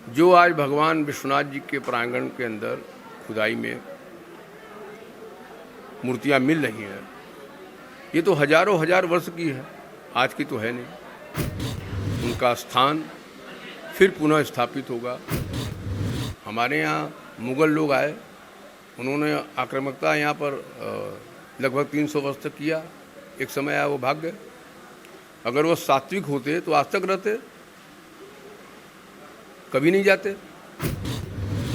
जो आज भगवान विश्वनाथ जी के प्रांगण के अंदर खुदाई में मूर्तियां मिल रही हैं, ये तो हजारों हजार वर्ष की है, आज की तो है नहीं। उनका स्थान फिर पुनः स्थापित होगा। हमारे यहाँ मुग़ल लोग आए, उन्होंने आक्रामकता यहाँ पर लगभग 300 वर्ष तक किया। एक समय आया वो भाग गए। अगर वो सात्विक होते तो आज तक रहते, कभी नहीं जाते।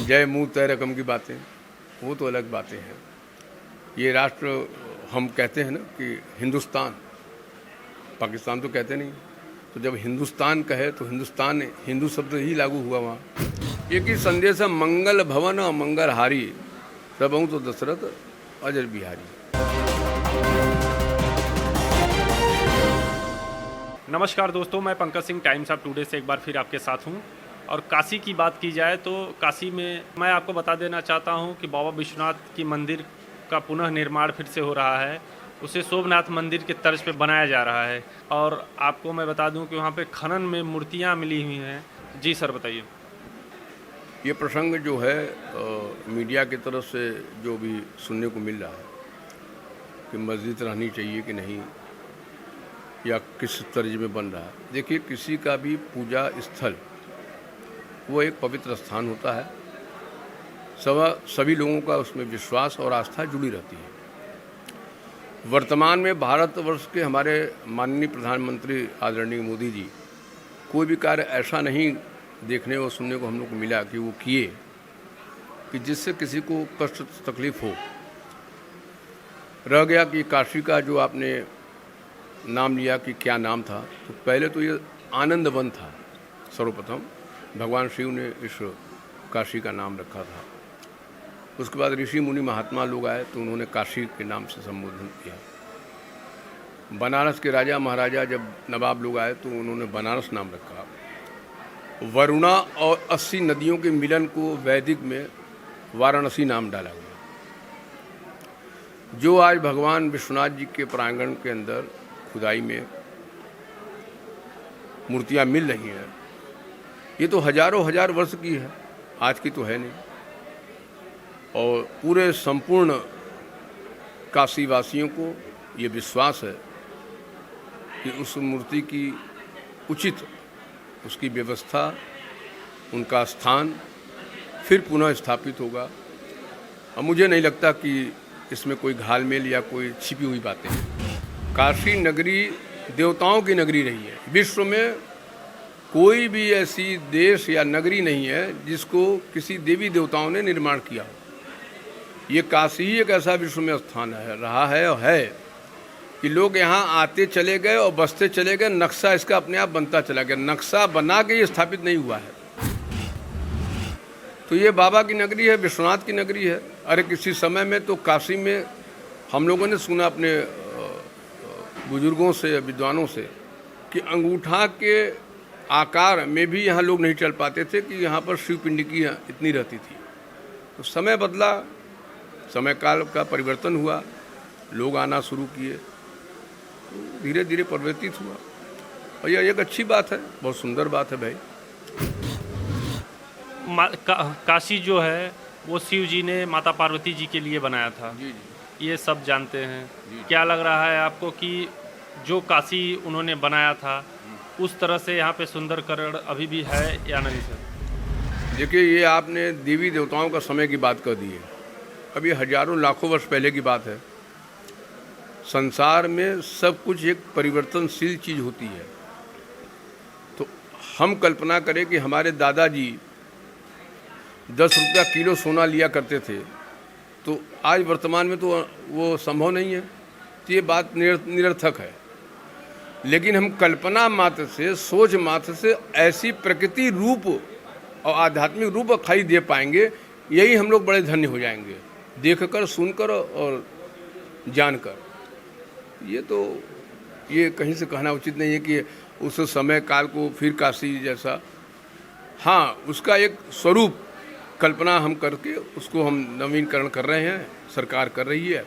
जय मुँह तय रकम की बातें, वो तो अलग बातें हैं। ये राष्ट्र हम कहते हैं ना कि हिंदुस्तान, पाकिस्तान तो कहते नहीं। तो जब हिंदुस्तान कहे तो हिंदुस्तान, हिंदू शब्द ही लागू हुआ वहाँ। एक ही संदेश है, मंगल भवन मंगल हारी, सबहु तो दशरथ अजर बिहारी। नमस्कार दोस्तों, मैं Pankaj Singh times of today से एक बार फिर आपके साथ हूं। और काशी की बात की जाए तो काशी में मैं आपको बता देना चाहता हूं कि बाबा विश्वनाथ की मंदिर का पुनः निर्माण फिर से हो रहा है। उसे सोमनाथ मंदिर के तर्ज पे बनाया जा रहा है। और आपको मैं बता दूं कि वहां पे खनन में मूर्तियां मिली हुई हैं। जी सर, बताइए। ये प्रसंग जो है मीडिया की तरफ से जो भी सुनने को मिल रहा है कि मस्जिद रहनी चाहिए कि नहीं, या किस तर्ज में बन रहा है। देखिए, किसी का भी पूजा स्थल वो एक पवित्र स्थान होता है। सभी लोगों का उसमें विश्वास और आस्था जुड़ी रहती है। वर्तमान में भारतवर्ष के हमारे माननीय प्रधानमंत्री आदरणीय मोदी जी कोई भी कार्य ऐसा नहीं देखने और सुनने को हम लोग को मिला कि वो किए कि जिससे किसी को कष्ट तकलीफ हो। रह गया कि काशी का जो आपने नाम लिया कि क्या नाम था, तो पहले तो ये आनंद वन था। सर्वप्रथम भगवान शिव ने इस काशी का नाम रखा था। उसके बाद ऋषि मुनि महात्मा लोग आए तो उन्होंने काशी के नाम से संबोधन किया। बनारस के राजा महाराजा जब नवाब लोग आए तो उन्होंने बनारस नाम रखा। वरुणा और 80 नदियों के मिलन को वैदिक में वाराणसी नाम डाला गया। जो आज भगवान विश्वनाथ जी के प्रांगण के अंदर खुदाई में मूर्तियां मिल रही हैं, ये तो हजारों हजार वर्ष की है, आज की तो है नहीं। और पूरे संपूर्ण काशी वासियों को ये विश्वास है कि उस मूर्ति की उचित उसकी व्यवस्था, उनका स्थान फिर पुनः स्थापित होगा। और मुझे नहीं लगता कि इसमें कोई घालमेल या कोई छिपी हुई बातें हैं। काशी नगरी देवताओं की नगरी रही है। विश्व में कोई भी ऐसी देश या नगरी नहीं है जिसको किसी देवी देवताओं ने निर्माण किया हो। ये काशी ही एक ऐसा विश्व में स्थान है, रहा है और है कि लोग यहाँ आते चले गए और बसते चले गए। नक्शा इसका अपने आप बनता चला गया। नक्शा बना के ये स्थापित नहीं हुआ है। तो ये बाबा की नगरी है, विश्वनाथ की नगरी है। अरे किसी समय में तो काशी में हम लोगों ने सुना अपने बुजुर्गों से, विद्वानों से, कि अंगूठा के आकार में भी यहाँ लोग नहीं चल पाते थे कि यहाँ पर शिव पिंड की इतनी रहती थी। तो समय बदला, समय काल का परिवर्तन हुआ, लोग आना शुरू किए, तो धीरे धीरे परिवर्तित हुआ। और यह एक अच्छी बात है, बहुत सुंदर बात है भाई। काशी जो है वो शिव जी ने माता पार्वती जी के लिए बनाया था। जी जी, ये सब जानते हैं। जी। क्या लग रहा है आपको कि जो काशी उन्होंने बनाया था उस तरह से यहाँ पे सुंदरकरण अभी भी है या नहीं सर? देखिए, ये आपने देवी देवताओं का समय की बात कर दी है। अभी हजारों लाखों वर्ष पहले की बात है। संसार में सब कुछ एक परिवर्तनशील चीज़ होती है। तो हम कल्पना करें कि हमारे दादाजी 10 रुपया किलो सोना लिया करते थे, तो आज वर्तमान में तो वो संभव नहीं है। तो ये बात निरर्थक है। लेकिन हम कल्पना मात्र से, सोच मात्र से ऐसी प्रकृति रूप और आध्यात्मिक रूप खाली दे पाएंगे, यही हम लोग बड़े धन्य हो जाएंगे, देखकर, सुनकर और जानकर। ये कहीं से कहना उचित नहीं है कि उस समय काल को फिर काशी जैसा। हाँ, उसका एक स्वरूप कल्पना हम करके उसको हम नवीनीकरण कर रहे हैं, सरकार कर रही है।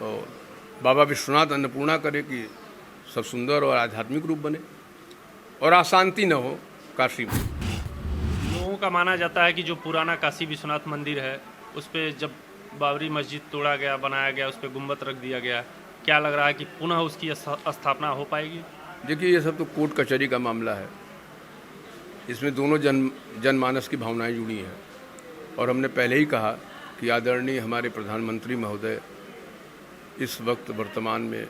और बाबा विश्वनाथ अन्नपूर्णा करे कि सब सुंदर और आध्यात्मिक रूप बने और अशांति न हो काशी में। लोगों का माना जाता है कि जो पुराना काशी विश्वनाथ मंदिर है उस पर जब बाबरी मस्जिद तोड़ा गया, बनाया गया, उस पर गुम्बद रख दिया गया, क्या लग रहा है कि पुनः उसकी स्थापना हो पाएगी? देखिए, ये सब तो कोर्ट कचहरी का मामला है। इसमें दोनों जनमानस की भावनाएं जुड़ी हैं। और हमने पहले ही कहा कि आदरणीय हमारे प्रधानमंत्री महोदय इस वक्त वर्तमान में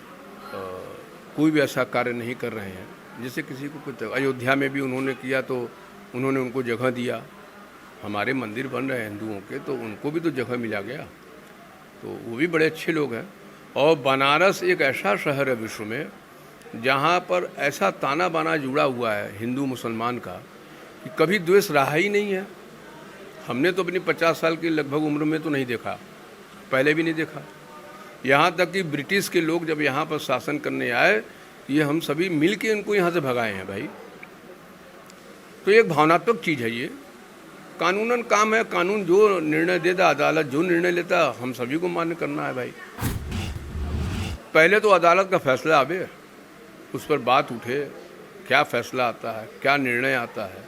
कोई भी ऐसा कार्य नहीं कर रहे हैं जिससे किसी को कुछ। अयोध्या में भी उन्होंने किया तो उन्होंने उनको जगह दिया। हमारे मंदिर बन रहे हैं हिंदुओं के, तो उनको भी तो जगह मिला गया, तो वो भी बड़े अच्छे लोग हैं। और बनारस एक ऐसा शहर है विश्व में जहाँ पर ऐसा ताना बाना जुड़ा हुआ है हिंदू मुसलमान का कि कभी द्वेष रहा ही नहीं है। हमने तो अपनी 50 साल की लगभग उम्र में तो नहीं देखा, पहले भी नहीं देखा। यहाँ तक कि ब्रिटिश के लोग जब यहाँ पर शासन करने आए, ये हम सभी मिल के इनको यहाँ से भगाए हैं भाई। तो एक भावनात्मक चीज़ है ये। कानूनन काम है, कानून जो निर्णय देता, अदालत जो निर्णय लेता, हम सभी को मान्य करना है भाई। पहले तो अदालत का फैसला आवे, उस पर बात उठे, क्या फैसला आता है, क्या निर्णय आता है।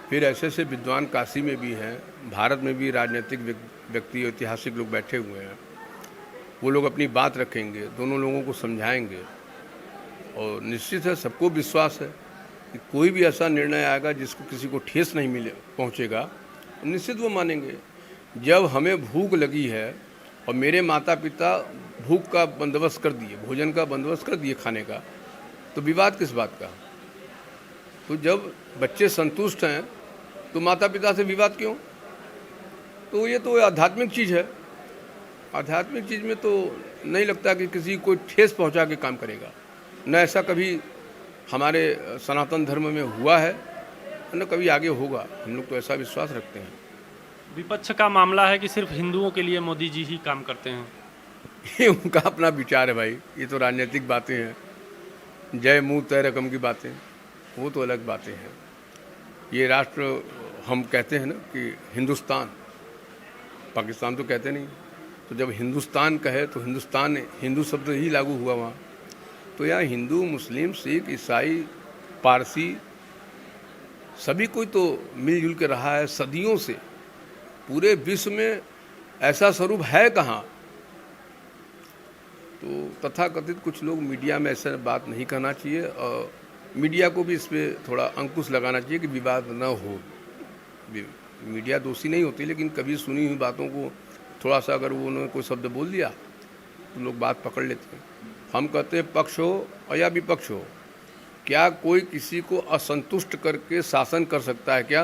फिर ऐसे ऐसे विद्वान काशी में भी हैं, भारत में भी राजनीतिक व्यक्ति, ऐतिहासिक लोग बैठे हुए हैं। वो लोग अपनी बात रखेंगे, दोनों लोगों को समझाएंगे। और निश्चित है, सबको विश्वास है कि कोई भी ऐसा निर्णय आएगा जिसको किसी को ठेस नहीं मिले पहुँचेगा, निश्चित वो मानेंगे। जब हमें भूख लगी है और मेरे माता पिता भूख का बंदोबस्त कर दिए, भोजन का बंदोबस्त कर दिए खाने का, तो विवाद किस बात का? तो जब बच्चे संतुष्ट हैं तो माता पिता से विवाद क्यों? तो ये तो आध्यात्मिक चीज़ है। आध्यात्मिक चीज़ में तो नहीं लगता कि किसी को ठेस पहुंचा के काम करेगा। न ऐसा कभी हमारे सनातन धर्म में हुआ है, न कभी आगे होगा। हम लोग तो ऐसा विश्वास रखते हैं। विपक्ष का मामला है कि सिर्फ हिंदुओं के लिए मोदी जी ही काम करते हैं। ये उनका अपना विचार है भाई, ये तो राजनीतिक बातें हैं। जय मुँह तय रकम की बातें, वो तो अलग बातें हैं। ये राष्ट्र हम कहते हैं ना कि हिंदुस्तान, पाकिस्तान तो कहते नहीं। तो जब हिंदुस्तान कहे तो हिंदुस्तान, हिंदू शब्द ही लागू हुआ वहाँ। तो यहाँ हिंदू, मुस्लिम, सिख, ईसाई, पारसी सभी कोई तो मिलजुल के रहा है सदियों से। पूरे विश्व में ऐसा स्वरूप है कहाँ? तो तथाकथित कुछ लोग मीडिया में ऐसा बात नहीं करना चाहिए, और मीडिया को भी इस पर थोड़ा अंकुश लगाना चाहिए कि विवाद न हो। मीडिया दोषी नहीं होती, लेकिन कभी सुनी हुई बातों को थोड़ा सा अगर वो उन्होंने कोई शब्द बोल दिया तो लोग बात पकड़ लेते हैं। हम कहते हैं पक्ष हो और या विपक्ष हो, क्या कोई किसी को असंतुष्ट करके शासन कर सकता है? क्या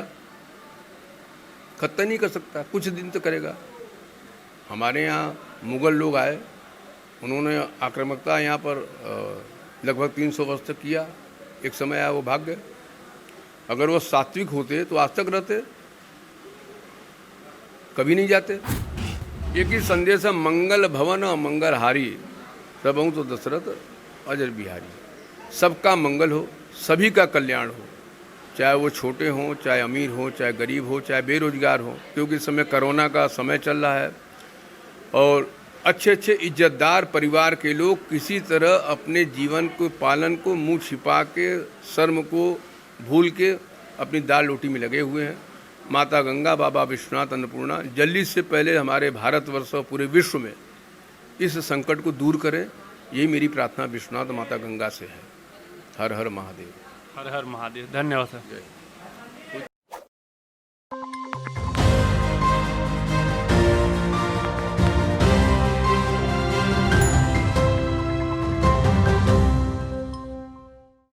खत्म नहीं कर सकता, कुछ दिन तो करेगा। हमारे यहाँ मुग़ल लोग आए, उन्होंने आक्रामकता यहाँ पर लगभग 300 वर्ष तक किया। एक समय आया वो भाग गए। अगर वो सात्विक होते तो आज तक रहते, कभी नहीं जाते। एक ही संदेश है, मंगल भवन मंगल हारी, सबहु तो दशरथ अजर बिहारी। सबका मंगल हो, सभी का कल्याण हो, चाहे वो छोटे हों, चाहे अमीर हों, चाहे गरीब हो, चाहे बेरोजगार हो। क्योंकि इस समय कोरोना का समय चल रहा है और अच्छे अच्छे इज्जतदार परिवार के लोग किसी तरह अपने जीवन को पालन को मुंह छिपा के, शर्म को भूल के अपनी दाल रोटी में लगे हुए हैं। माता गंगा, बाबा विश्वनाथ, अन्नपूर्णा जल्दी से पहले हमारे भारतवर्ष और पूरे विश्व में इस संकट को दूर करें, यही मेरी प्रार्थना विश्वनाथ माता गंगा से है। हर हर महादेव। हर हर महादेव। धन्यवाद सर। जय।